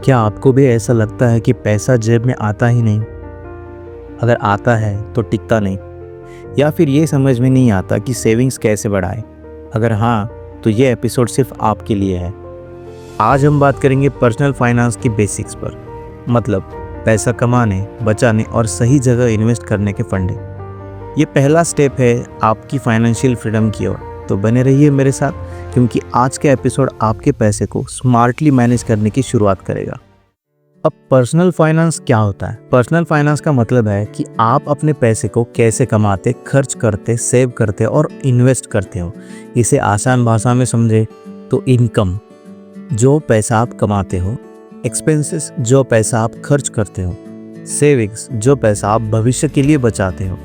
क्या आपको भी ऐसा लगता है कि पैसा जेब में आता ही नहीं? अगर आता है तो टिकता नहीं, या फिर ये समझ में नहीं आता कि सेविंग्स कैसे बढ़ाएं? अगर हाँ, तो ये एपिसोड सिर्फ आपके लिए है। आज हम बात करेंगे पर्सनल फाइनेंस की बेसिक्स पर, मतलब पैसा कमाने, बचाने और सही जगह इन्वेस्ट करने के फंडे। ये पहला स्टेप है आपकी फाइनेंशियल फ्रीडम की ओर। तो बने रहिए मेरे साथ, क्योंकि आज का एपिसोड आपके पैसे को स्मार्टली मैनेज करने की शुरुआत करेगा। अब पर्सनल फाइनेंस क्या होता है? पर्सनल फाइनेंस का मतलब है कि आप अपने पैसे को कैसे कमाते, खर्च करते, सेव करते और इन्वेस्ट करते हो। इसे आसान भाषा में समझे तो इनकम, जो पैसा आप कमाते हो, एक्सपेंसेस, जो पैसा आप खर्च करते हो, सेविंग्स, जो पैसा आप भविष्य के लिए बचाते हो,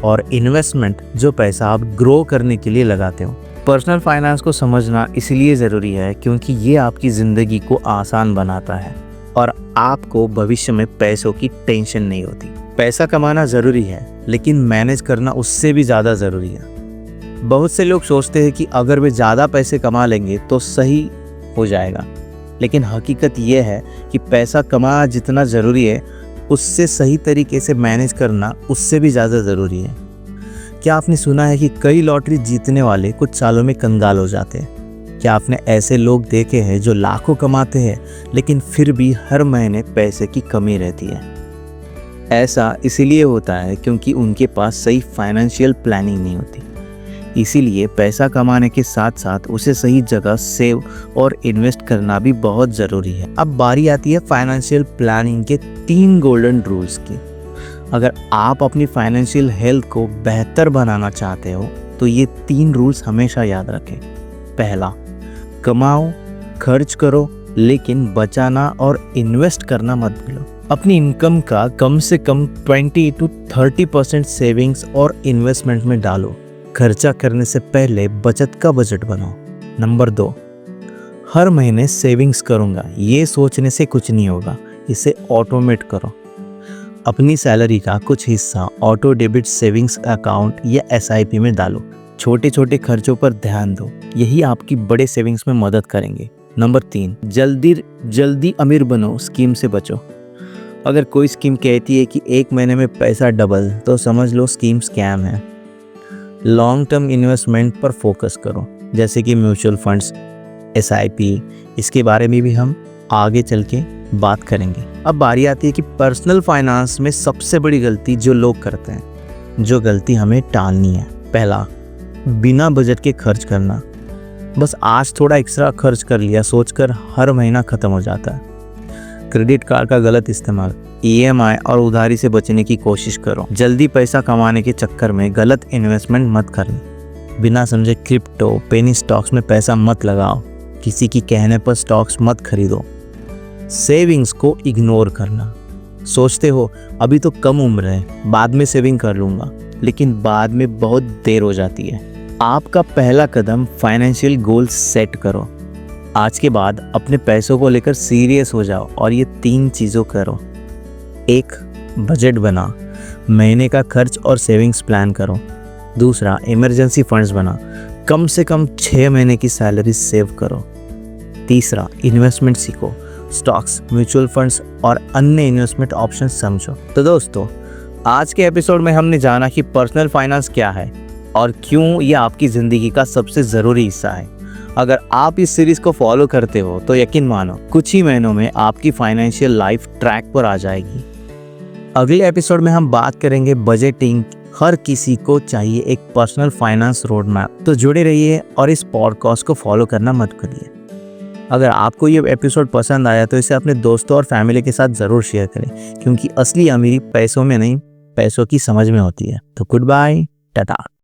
और इन्वेस्टमेंट, जो पैसा आप ग्रो करने के लिए लगाते हो। पर्सनल फाइनेंस को समझना इसलिए ज़रूरी है क्योंकि ये आपकी ज़िंदगी को आसान बनाता है और आपको भविष्य में पैसों की टेंशन नहीं होती। पैसा कमाना ज़रूरी है, लेकिन मैनेज करना उससे भी ज़्यादा ज़रूरी है। बहुत से लोग सोचते हैं कि अगर वे ज़्यादा पैसे कमा लेंगे तो सही हो जाएगा, लेकिन हकीकत यह है कि पैसा कमाना जितना ज़रूरी है, उससे सही तरीके से मैनेज करना उससे भी ज़्यादा ज़रूरी है। क्या आपने सुना है कि कई लॉटरी जीतने वाले कुछ सालों में कंगाल हो जाते हैं? क्या आपने ऐसे लोग देखे हैं जो लाखों कमाते हैं लेकिन फिर भी हर महीने पैसे की कमी रहती है? ऐसा इसीलिए होता है क्योंकि उनके पास सही फाइनेंशियल प्लानिंग नहीं होती। इसीलिए पैसा कमाने के साथ साथ उसे सही जगह सेव और इन्वेस्ट करना भी बहुत ज़रूरी है। अब बारी आती है फाइनेंशियल प्लानिंग के 3 गोल्डन रूल्स की। अगर आप अपनी फाइनेंशियल हेल्थ को बेहतर बनाना चाहते हो तो ये 3 रूल्स हमेशा याद रखें। पहला, कमाओ, खर्च करो, लेकिन बचाना और इन्वेस्ट करना मत भूलो। अपनी इनकम का कम से कम 20 to 30% सेविंग्स और इन्वेस्टमेंट में डालो। खर्चा करने से पहले बचत का बजट बनाओ। नंबर 2, हर महीने सेविंग्स करूँगा, ये सोचने से कुछ नहीं होगा, इसे ऑटोमेट करो। अपनी सैलरी का कुछ हिस्सा ऑटो डेबिट सेविंग्स अकाउंट या SIP में डालो। छोटे छोटे खर्चों पर ध्यान दो, यही आपकी बड़े सेविंग्स में मदद करेंगे। नंबर 3, जल्दी अमीर बनो स्कीम से बचो। अगर कोई स्कीम कहती है कि 1 महीने में पैसा डबल, तो समझ लो स्कीम स्कैम है। लॉन्ग टर्म इन्वेस्टमेंट पर फोकस करो, जैसे कि म्यूचुअल फंड्स, SIP। इसके बारे में भी हम आगे चल के बात करेंगे। अब बारी आती है कि पर्सनल फाइनेंस में सबसे बड़ी गलती जो लोग करते हैं, जो गलती हमें टालनी है। पहला, बिना बजट के खर्च करना। बस आज थोड़ा एक्स्ट्रा खर्च कर लिया सोचकर हर महीना खत्म हो जाता है। क्रेडिट कार्ड का गलत इस्तेमाल, EMI और उधारी से बचने की कोशिश करो। जल्दी पैसा कमाने के चक्कर में गलत इन्वेस्टमेंट मत करना। बिना समझे क्रिप्टो, पेनी स्टॉक्स में पैसा मत लगाओ। किसी की कहने पर स्टॉक्स मत खरीदो। सेविंग्स को इग्नोर करना। सोचते हो अभी तो कम उम्र है, बाद में सेविंग कर लूँगा, लेकिन बाद में बहुत देर हो जाती है। आपका पहला कदम फाइनेंशियल गोल सेट करो। आज के बाद अपने पैसों को लेकर सीरियस हो जाओ और ये 3 चीज़ों करो। 1, बजट बना, महीने का खर्च और सेविंग्स प्लान करो। दूसरा, इमरजेंसी फंड्स बना, कम से कम 6 महीने की सैलरी सेव करो। तीसरा, इन्वेस्टमेंट सीखो, स्टॉक्स, म्यूचुअल फंड्स और अन्य इन्वेस्टमेंट ऑप्शन समझो। तो दोस्तों, आज के एपिसोड में हमने जाना कि पर्सनल फाइनेंस क्या है और क्यों ये आपकी ज़िंदगी का सबसे ज़रूरी हिस्सा है। अगर आप इस सीरीज़ को फॉलो करते हो तो यकीन मानो कुछ ही महीनों में आपकी फाइनेंशियल लाइफ ट्रैक पर आ जाएगी। अगले एपिसोड में हम बात करेंगे बजटिंग। हर किसी को चाहिए एक पर्सनल फाइनेंस रोड मैप। तो जुड़े रहिए और इस पॉडकास्ट को फॉलो करना मत भूलिए। अगर आपको ये एपिसोड पसंद आया तो इसे अपने दोस्तों और फैमिली के साथ ज़रूर शेयर करें, क्योंकि असली अमीरी पैसों में नहीं, पैसों की समझ में होती है। तो गुड बाय, टाटा।